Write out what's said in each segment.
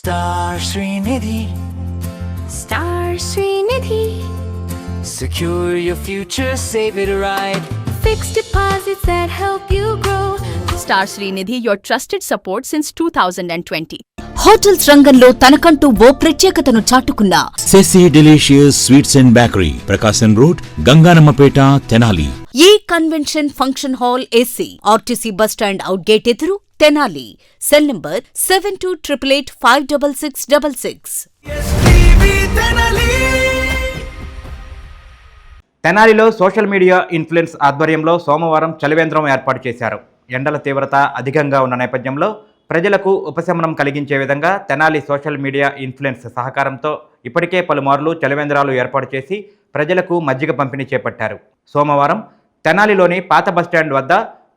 Star Srinidhi. Star Srinidhi. Secure your future, save it right. Fixed deposits that help you grow. Star Srinidhi, your trusted support since 2020. Hotels రంగంలో తనకంటూ ఓ ప్రత్యేకతను చాటుకున్న సెసి delicious sweets and bakery, Prakasam road, Ganganammapeta, Tenali. ఈ convention function hall AC, RTC bus stand out gate ఎదురు, Tenali. Cell number 7288856666. తెనాలిలో social media influence ఆధ్వర్యంలో సోమవారం చలివేంద్రం ఏర్పాటు చేశారు. ఎండల తీవ్రత అధికంగా ఉన్న నేపథ్యంలో ప్రజలకు ఉపశమనం కలిగించే విధంగా తెనాలి సోషల్ మీడియా ఇన్ఫ్లుయెన్స్ సహకారంతో ఇప్పటికే పలుమార్లు చలివేంద్రాలు ఏర్పాటు చేసి ప్రజలకు మజ్జిగ పంపిణీ చేపట్టారు. సోమవారం తెనాలిలోని పాత బస్టాండ్ వద్ద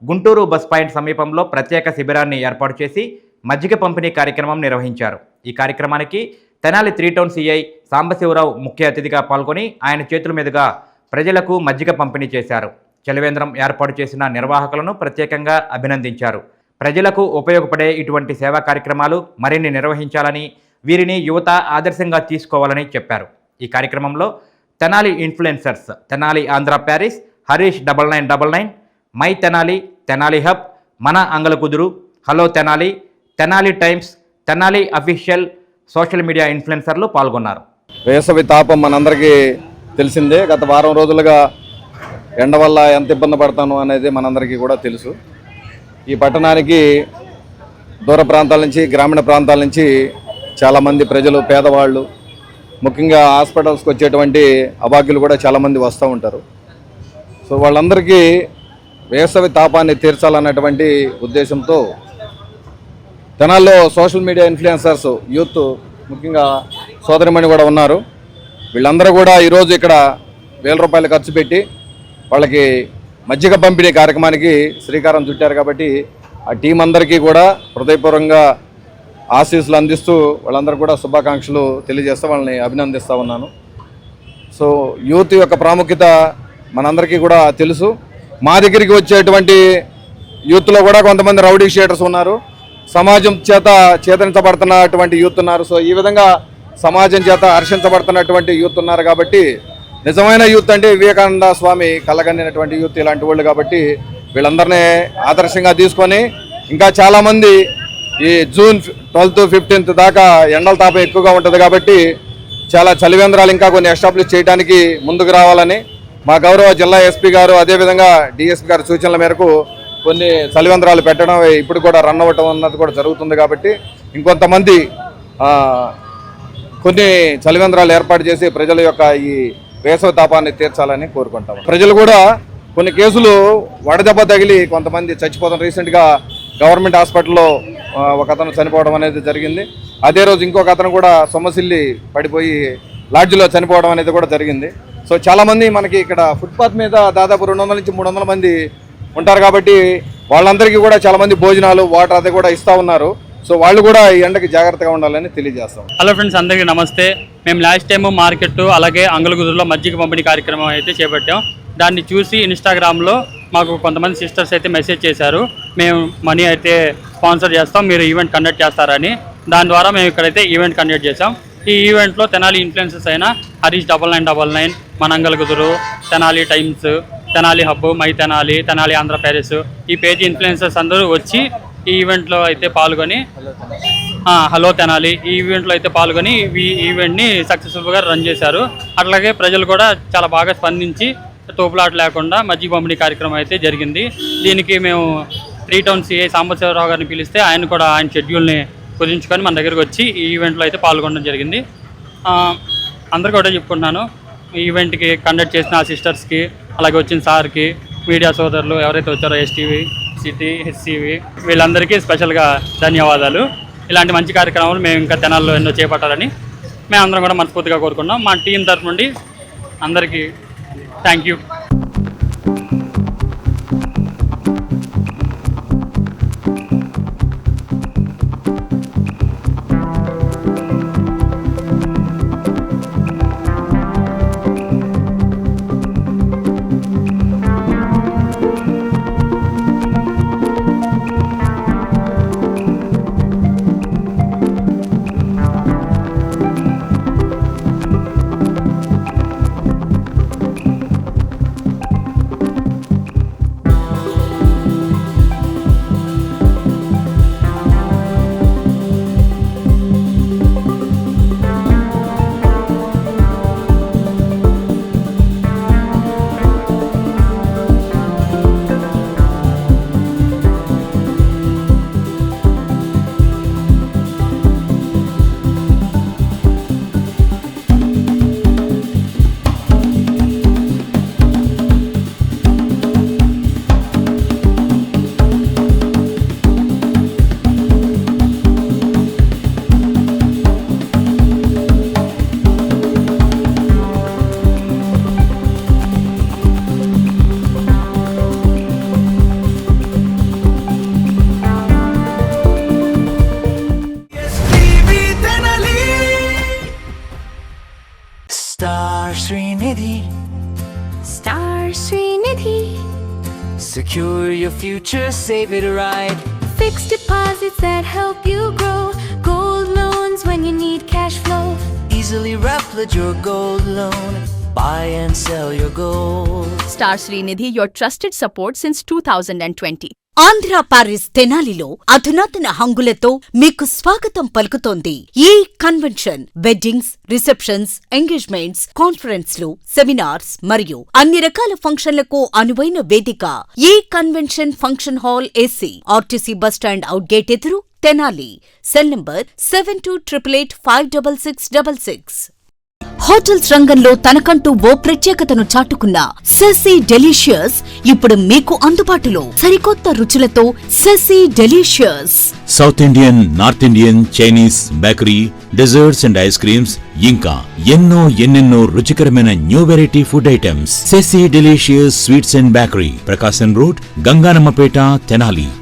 గుంటూరు బస్ పాయింట్ సమీపంలో ప్రత్యేక శిబిరాన్ని ఏర్పాటు చేసి మజ్జిగ పంపిణీ కార్యక్రమం నిర్వహించారు. ఈ కార్యక్రమానికి తెనాలి 3 టౌన్ సిఐ సాంబశివరావు ముఖ్య అతిథిగా పాల్గొని ఆయన చేతుల మీదుగా ప్రజలకు మజ్జిగ పంపిణీ చేశారు. చలివేంద్రం ఏర్పాటు చేసిన నిర్వాహకులను ప్రత్యేకంగా అభినందించారు. ప్రజలకు ఉపయోగపడే ఇటువంటి సేవా కార్యక్రమాలు మరిన్ని నిర్వహించాలని, వీరిని యువత ఆదర్శంగా తీసుకోవాలని చెప్పారు. ఈ కార్యక్రమంలో Tenali influencers Tenali Andhra Paris, Harish 9999, my Tenali, Tenali hub, మన Angalakuduru, hello Tenali, Tenali Times, Tenali official social media ఇన్ఫ్లుయెన్సర్లు పాల్గొన్నారు. వేసవి తాపం మనందరికీ తెలిసిందే. గత వారం రోజులుగా ఎండ వల్ల ఎంత ఇబ్బంది పడతాను అనేది మనందరికీ కూడా తెలుసు. ఈ పట్టణానికి దూర ప్రాంతాల నుంచి, గ్రామీణ ప్రాంతాల నుంచి చాలామంది ప్రజలు, పేదవాళ్ళు, ముఖ్యంగా హాస్పిటల్స్కి వచ్చేటువంటి అభాగ్యులు కూడా చాలామంది వస్తూ ఉంటారు. సో వాళ్ళందరికీ వేసవి తాపాన్ని తీర్చాలన్నటువంటి ఉద్దేశంతో తెనాల్లో సోషల్ మీడియా ఇన్ఫ్లుయెన్సర్స్ యూత్, ముఖ్యంగా సోదరిమణి కూడా ఉన్నారు. వీళ్ళందరూ కూడా ఈరోజు ఇక్కడ 1000 రూపాయలు ఖర్చు పెట్టి వాళ్ళకి మజ్జిగ పంపిణీ కార్యక్రమానికి శ్రీకారం చుట్టారు. కాబట్టి ఆ టీం అందరికీ కూడా హృదయపూర్వకంగా ఆశీస్సులు అందిస్తూ వాళ్ళందరూ కూడా శుభాకాంక్షలు తెలియజేస్తూ వాళ్ళని అభినందిస్తూ ఉన్నాను. సో యూత్ యొక్క ప్రాముఖ్యత మనందరికీ కూడా తెలుసు. మా దగ్గరికి వచ్చేటువంటి యూత్లో కూడా కొంతమంది రౌడీ షీటర్స్ ఉన్నారు, సమాజం చేత చేతనించబడుతున్నటువంటి యూత్ ఉన్నారు. సో ఈ విధంగా సమాజం చేత హర్షించబడుతున్నటువంటి యూత్ ఉన్నారు. కాబట్టి నిజమైన యూత్ అంటే వివేకానంద స్వామి కలగనినటువంటి యూత్ ఇలాంటి వాళ్ళు. కాబట్టి వీళ్ళందరినీ ఆదర్శంగా తీసుకొని ఇంకా చాలామంది ఈ జూన్ 12th, 15th దాకా ఎండల తాపం ఎక్కువగా ఉంటుంది. కాబట్టి చాలా చలివేంద్రాలు ఇంకా కొన్ని ఎస్టాబ్లిష్ చేయడానికి ముందుకు రావాలని మా గౌరవ జిల్లా ఎస్పీ గారు, అదేవిధంగా డిఎస్పీ గారి సూచనల మేరకు కొన్ని చలివేంద్రాలు పెట్టడం ఇప్పుడు కూడా రన్ అవ్వటం అన్నది కూడా జరుగుతుంది. కాబట్టి ఇంకొంతమంది కొన్ని చలివేంద్రాలు ఏర్పాటు చేసి ప్రజల యొక్క ఈ వేసవి తాపాన్ని తీర్చాలని కోరుకుంటాం. ప్రజలు కూడా కొన్ని కేసులు వడదెబ్బ తగిలి కొంతమంది చచ్చిపోతాం. రీసెంట్గా గవర్నమెంట్ హాస్పిటల్లో ఒక అతను చనిపోవడం అనేది జరిగింది. అదే రోజు ఇంకొక అతను కూడా సొమ్మసిల్లి పడిపోయి లాడ్జిలో చనిపోవడం అనేది కూడా జరిగింది. సో చాలామంది మనకి ఇక్కడ ఫుట్పాత్ మీద దాదాపు 200 నుంచి 300 మంది ఉంటారు. కాబట్టి వాళ్ళందరికీ కూడా చాలామంది భోజనాలు, వాటర్ అది కూడా ఇస్తూ ఉన్నారు. సో వాళ్ళు కూడా ఈ ఎండకి జాగ్రత్తగా ఉండాలని తెలియజేస్తాం. హలో ఫ్రెండ్స్, అందరికీ నమస్తే. మేము లాస్ట్ టైం మార్కెట్ అలాగే అంగలగుదురులో మజ్జిగ పంపిణీ కార్యక్రమం అయితే చేపట్టాం. దాన్ని చూసి ఇన్స్టాగ్రామ్లో మాకు కొంతమంది సిస్టర్స్ అయితే మెసేజ్ చేశారు, మేము మనీ అయితే స్పాన్సర్ చేస్తాం, మీరు ఈవెంట్ కండక్ట్ చేస్తారని. దాని ద్వారా మేము ఇక్కడైతే ఈవెంట్ కండక్ట్ చేసాం. ఈ ఈవెంట్లో తెనాలి ఇన్ఫ్లుయెన్సెస్ అయిన హరీష్ 9999, మన Angalakuduru, Tenali Times, Tenali hub, my Tenali, Tenali Andhra Paris, ఈ పేజీ ఇన్ఫ్లుయెన్సర్స్ అందరూ వచ్చి ఈ ఈవెంట్లో అయితే పాల్గొని, హలో తెనాలి, ఈ ఈవెంట్లో అయితే పాల్గొని ఈ ఈవెంట్ని సక్సెస్ఫుల్గా రన్ చేశారు. అట్లాగే ప్రజలు కూడా చాలా బాగా స్పందించి తోపులాట లేకుండా మజ్జిగ పంపిణీ కార్యక్రమం అయితే జరిగింది. దీనికి మేము 3 టౌన్ సిఐ సాంబశివరావు గారిని పిలిస్తే ఆయన కూడా ఆయన షెడ్యూల్ని కుదించుకొని మన దగ్గరకు వచ్చి ఈ ఈవెంట్లో అయితే పాల్గొనడం జరిగింది. అందరికీ కూడా చెప్పుకుంటున్నాను, ఈ ఈవెంట్కి కండక్ట్ చేసిన ఆ సిస్టర్స్కి, అలాగే వచ్చిన సార్కి, మీడియా సోదరులు ఎవరైతే వచ్చారో ఎస్టీవీ, సిటీ, హెచ్సివి, వీళ్ళందరికీ స్పెషల్గా ధన్యవాదాలు. ఇలాంటి మంచి కార్యక్రమాలు మేము ఇంకా తెనాల్లో ఎన్నో చేపట్టాలని మేము అందరం కూడా మనస్ఫూర్తిగా కోరుకున్నాం. మా టీం తరఫు నుండి అందరికీ thank you. Star Srinidhi. Star Srinidhi. Secure your future, save it right. Fixed deposits that help you grow. Gold loans when you need cash flow. Easily replicate your gold loan. Buy and sell your gold. Star Srinidhi, your trusted support since 2020. Andhra Paris తెనాలిలో అధునాతన హంగులతో మీకు స్వాగతం పలుకుతోంది ఈ convention. Weddings, receptions, engagements, కాన్ఫరెన్స్లు, seminars మరియు అన్ని రకాల ఫంక్షన్లకు అనువైన వేదిక. ఈ convention function hall AC, RTC bus stand out gate ఎదురు, తెనాలి. Cell number 7288566666. హోటల్స్ రంగంలో తనకంటూ ఓ ప్రత్యేకతను చాటుకున్న సెసీ డెలీషియస్ ఇప్పుడు మీకు అందుబాటులో. సరికొత్త రుచులతో సెసీ delicious. South Indian, north Indian, Chinese, bakery, desserts and ice creams, ఇంకా ఎన్నెన్నో రుచికరమైన న్యూ వెరైటీ ఫుడ్ ఐటమ్స్. సెసీ delicious sweets and bakery, Prakasam road, Ganganammapeta, Tenali.